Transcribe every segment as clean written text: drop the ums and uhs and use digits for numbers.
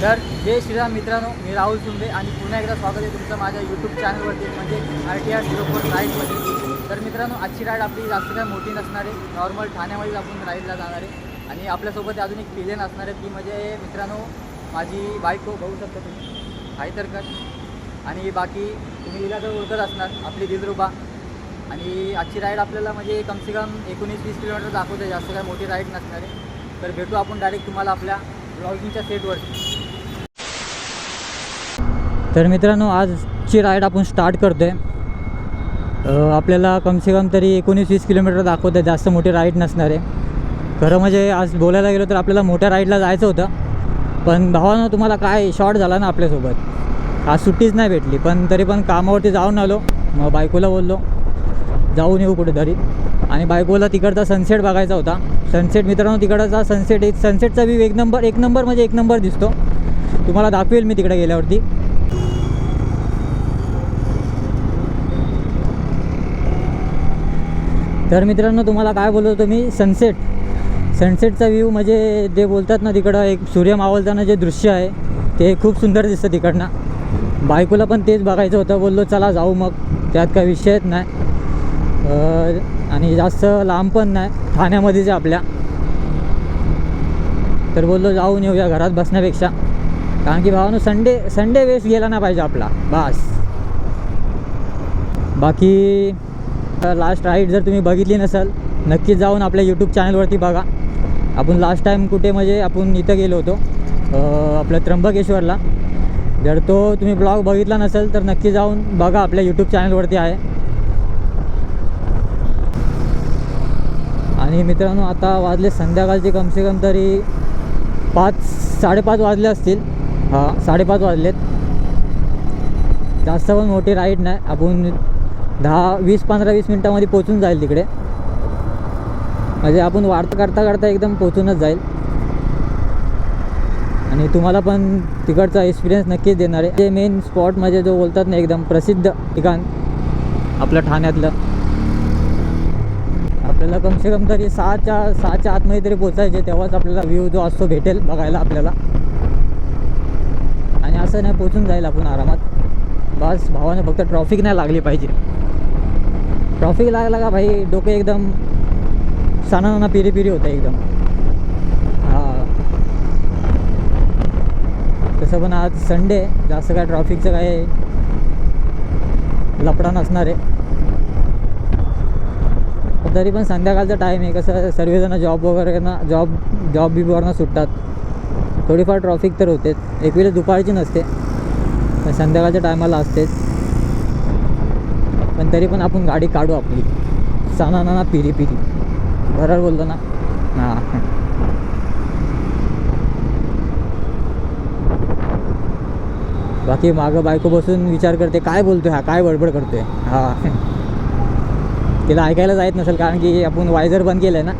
तर जय श्रीराम मित्रांनो, मी राहुल सुंबे आणि पुन्हा एकदा स्वागत आहे तुमचं माझ्या यूट्यूब चॅनलवरती म्हणजे RTR 04 राईडमध्ये. तर मित्रांनो, आजची राईड आपली जास्त काय मोठी नसणार आहे, नॉर्मल ठाण्यामध्येच आपण राईडला जाणार आहे. आणि आपल्यासोबत अजून एक पिलेन असणार आहे, ती म्हणजे मित्रांनो माझी बायको, बघू शकता तुम्ही, हाय तर कर. आणि बाकी तुम्ही हिला तर ओळखत असणार, आपली दिलरुबा. आणि आजची राईड आपल्याला म्हणजे कमसे कम 19-20 किलोमीटर दाखवते, जास्त काय मोठी राईड नसणार आहे. तर भेटू आपण डायरेक्ट तुम्हाला आपल्या ब्लॉगिंगच्या सेटवरती. तर मित्रांनो, आजची राईड आपण स्टार्ट करतो आहे. आपल्याला कमसे कम तरी 19-20 किलोमीटर दाखवतं आहे, जास्त मोठी राईड नसणार आहे. खरं म्हणजे आज बोलायला गेलो तर आपल्याला मोठ्या राईडला जायचं होतं, पण भावानं तुम्हाला काय शॉर्ट झाला ना आपल्यासोबत. आज सुट्टीच नाही भेटली, पण तरी पण कामावरती जाऊन आलो. मग बायकोला बोललो जाऊन येऊ कुठेतरी, आणि बायकोला तिकडचा सनसेट बघायचा होता. सनसेट मित्रांनो, तिकडचा सनसेटचा व्ह्यू एक नंबर म्हणजे एक नंबर दिसतो. तुम्हाला दाखवेल मी तिकडे गेल्यावरती. तर मित्रांनो, तुम्हाला काय बोलत होतो मी, सनसेटचा व्ह्यू म्हणजे जे बोलतात ना, तिकडं एक सूर्य मावळताना जे दृश्य आहे ते खूप सुंदर दिसतं तिकडनं. बायकोला पण तेच बघायचं होतं. बोललो चला जाऊ, मग त्यात काही विषयच नाही. आणि जास्त लांब पण नाही, ठाण्यामध्येच आपल्या. तर बोललो जाऊन येऊया घरात बसण्यापेक्षा, कारण की भावानं संडे वेस्ट गेला ना पाहिजे आपला, बस. बाकी लास्ट राईड जर तुम्ही बघितली नसेल, नक्कीच जाऊन आपल्या यूट्यूब चॅनलवरती बघा. आपण लास्ट टाईम कुठे म्हणजे आपण इथं गेलो होतो, आपल्या त्र्यंबकेश्वरला. जर तो तुम्ही ब्लॉग बघितला नसेल तर नक्की जाऊन बघा, आपल्या यूट्यूब चॅनलवरती आहे. आणि मित्रांनो, आता वाजले संध्याकाळचे कमसे कम तरी 5-5:30 वाजले असतील. हां, 5:30 वाजलेत. जास्त पण मोठी राईड नाही, आपण 15-20 मिनटामध्ये पोचून जाईल तिकडे. म्हणजे आपण वार्ता करता एकदम पोचूनच जाईल. आणि तुम्हाला पण तिकडचा एक्सपिरियन्स नक्कीच देणार आहे. जे मेन स्पॉट म्हणजे जो बोलतात ना, एकदम प्रसिद्ध ठिकाण आपलं ठाण्यातलं. आपल्याला कमसे कम तरी 6च्या आतमध्ये तरी पोचायचे, तेव्हाच आपल्याला व्ह्यू जो असतो भेटेल बघायला आपल्याला. आणि असं नाही, पोचून जाईल आपण आरामात. बस भावाने फक्त ट्रॉफिक नाही लागली पाहिजे. ट्रॉफिक लागला का भाई, डोकं एकदम सणाना पिरी होतं एकदम. हां, तसं पण आज संडे, जास्त काय ट्रॉफिकचं काय लफडा नसणार आहे. तरी पण संध्याकाळचा टाईम आहे, कसं सर्वजण जॉब बिबवरनं सुटतात. थोडीफार ट्रॉफिक तर होतेच, एक वेळेस दुपारची नसते, पण संध्याकाळच्या टायमाला असतेच. पण तरी पण आपण गाडी काढू आपली, सणाना पिरी बरोबर बोलतो ना. हां, बाकी मागं बायको बसून विचार करते, काय बोलतोय हा, काय बडबड करतोय. हां, तिला ऐकायला जायत नसेल, कारण की आपण वायझर बंद केलं आहे ना.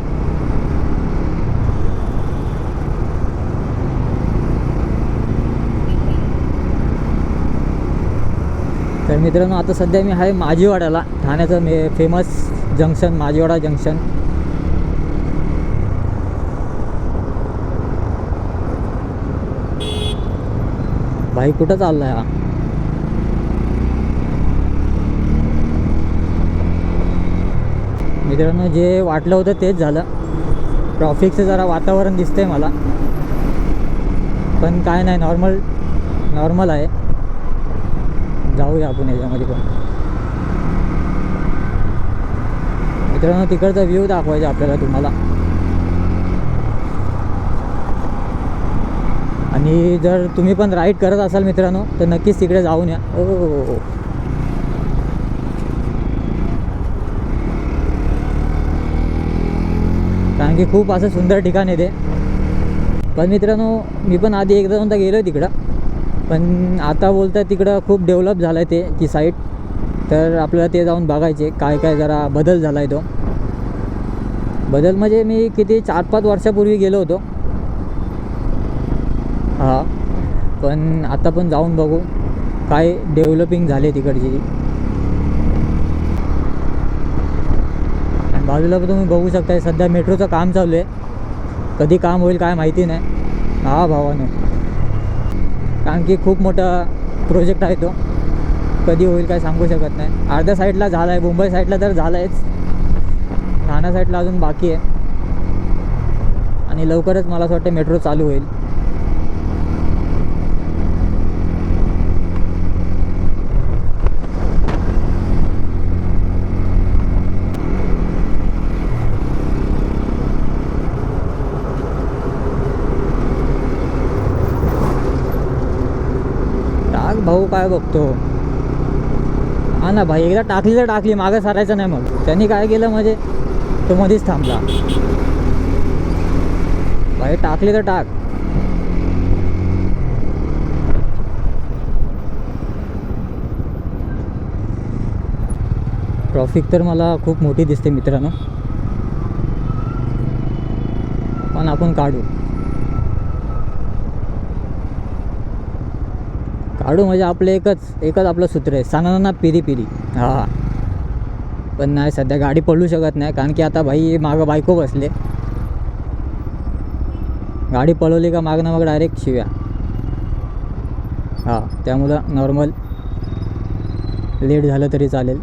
तर मित्रांनो, आता सध्या मी आहे माझीवाड्याला, ठाण्याचं फेमस जंक्शन, माझीवाडा जंक्शन. भाई कुठं चालला आहे हा? मित्रांनो, जे वाटलं होतं तेच झालं. ट्रॉफिकचं जरा वातावरण दिसतंय मला, पण काय नाही, नॉर्मल आहे. जाऊया आपण याच्यामध्ये पण. मित्रांनो, तिकडचा व्ह्यू दाखवायचा आपल्याला तुम्हाला. आणि जर तुम्ही पण राईड करत असाल मित्रांनो, तर नक्कीच तिकडे जाऊन या. ओ, कारण की खूप असं सुंदर ठिकाण आहे ते. पण मित्रांनो, मी पण आधी एकदा दोनदा गेलो आहे तिकडं, पण आता बोलत आहे तिकडं खूप डेव्हलप झालं आहे ती साईट. तर आपल्याला ते जाऊन बघायचे, काय जरा बदल झाला आहे तो. बदल म्हणजे मी किती 4-5 वर्षापूर्वी गेलो होतो. हां, पण आता पण जाऊन बघू काय डेव्हलपिंग झाले तिकडची. आणि बाजूला पण तुम्ही बघू शकताय, सध्या मेट्रोचं काम चालू आहे. कधी काम होईल काय माहिती नाही. हां भावानं, कारण की खूप मोठा प्रोजेक्ट आहे तो. कधी होईल काय सांगू शकत नाही. अर्ध्या साईडला झाला आहे, मुंबई साईडला तर झालं आहेच, ठाणा साईडला अजून बाकी आहे. आणि लवकरच मला असं वाटतं मेट्रो चालू होईल. टाक भाऊ, काय बघतो. हा ना भाई, एकदा टाकली तर टाकली, मागं सारायचं नाही. मग त्यांनी काय केलं म्हणजे तो मध्येच थांबला. भाई टाकली तर टाक. ट्रॉफिक तर मला खूप मोठी दिसते मित्रांनो, पण आपण काढू म्हणजे आपलं एकच आपलं सूत्र आहे, सानाना पिरी पिरी. हां, पण नाही सध्या गाडी पळू शकत नाही, कारण की आता भाई मागं बायको बसले. गाडी पळवली का मागं मग डायरेक्ट शिव्या. हां, त्यामुळं नॉर्मल लेट झालं तरी चालेल.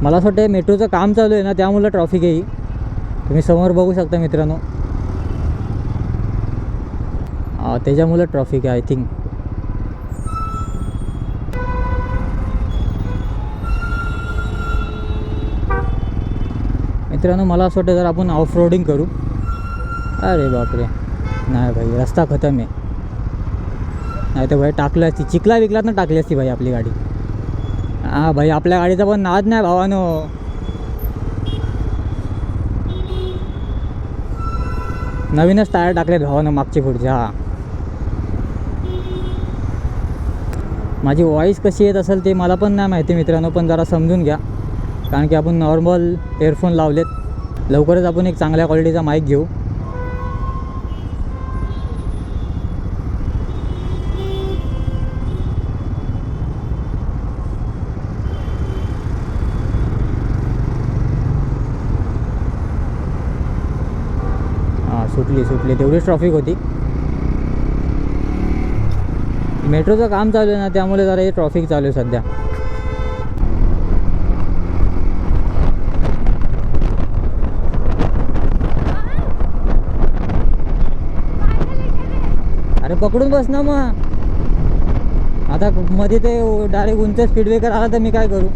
मला असं वाटतं मेट्रोचं काम चालू आहे ना, त्यामुळं ट्रॉफिक आहे. तुम्ही समोर बघू शकता मित्रांनो, त्याच्यामुळं ट्रॉफिक आहे आय थिंक. मित्रांनो मला असं वाटतं जर आपण ऑफ रोडिंग करू. अरे बापरे, नाही भाई रस्ता खतम आहे. नाही तर भाई टाकलं असती, चिखला विकलात टाकली असती भाई आपली गाडी. हां भाई, आपल्या गाडीचा पण नाद नाही भावानो. नवीनच टायर टाकलेत भावानं मागचे पुढचे. हां, माझी वॉईस कशी येत असेल ते मला पण नाही माहिती मित्रांनो, पण जरा समजून घ्या, कारण की आपण नॉर्मल एअरफोन लावलेत. लवकरच आपण एक चांगल्या क्वालिटीचा माईक घेऊ. सुटली तेवढीच ट्रॉफिक होती. मेट्रोचं काम चालू आहे ना, त्यामुळे जरा हे ट्रॉफिक चालू आहे सध्या. अरे पकडून बस ना मग. आता मध्ये ते डायरेक्ट उंच स्पीड ब्रेकर आला तर मी काय करू.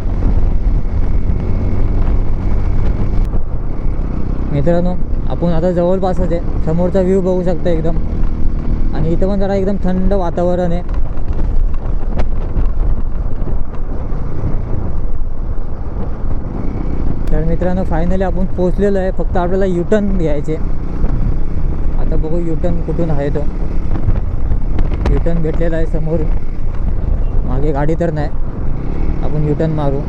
मित्रांनो आपण आता जवळपासच आहे, समोरचा व्ह्यू बघू शकता एकदम. आणि इथं पण जरा एकदम थंड वातावरण आहे. तर मित्रांनो फायनली आपण पोचलेलो आहे. फक्त आपल्याला युटर्न घ्यायचे. आता बघू युटर्न कुठून आहे. तो युटर्न भेटलेला आहे समोर, मागे गाडी तर नाही. आपण युटर्न मारू.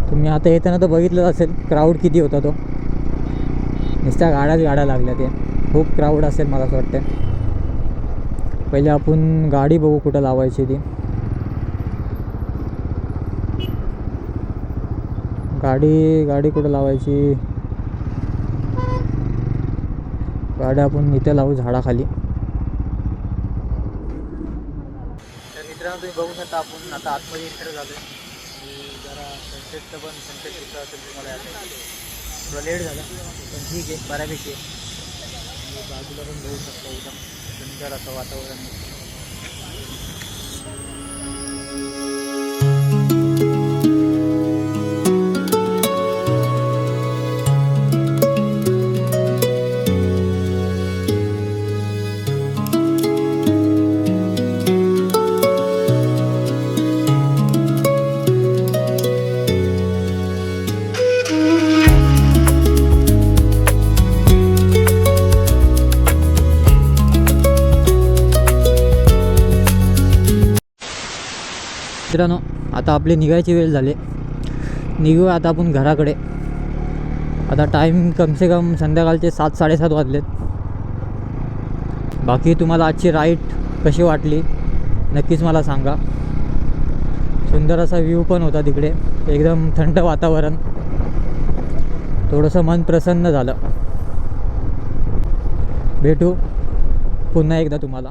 तुम्ही आता येताना तर बघितलं असेल क्राऊड किती होता. तो नुसत्या गाड्या लागल्या. ते खूप क्राऊड असेल मला असं वाटतं. पहिले आपण गाडी बघू कुठं लावायची ती. गाडी कुठं लावायची. गाडी आपण इथे लावू झाडाखाली. तर मित्रांनो तुम्ही बघू शकता आपण आता आतमध्ये एंटर झालो आहे. जरा सनसेटचं पण सनसेट दिसतं असेल तुम्हाला. यात थोडं लेट झालं पण ठीक आहे, बऱ्यापैकी आहे. बाजूला पण बघू शकता एकदम सुंदर असं वातावरण. मित्रांनो, आता आपली निघायची वेळ झाली. निघू आता आपण घराकडे. आता टाईम कमसे कम संध्याकाळचे 7-7:30 वाजलेत. बाकी तुम्हाला आजची राईड कशी वाटली नक्कीच मला सांगा. सुंदर असा व्ह्यू पण होता तिकडे, एकदम थंड वातावरण, थोडंसं मन प्रसन्न झालं. भेटू पुन्हा एकदा तुम्हाला.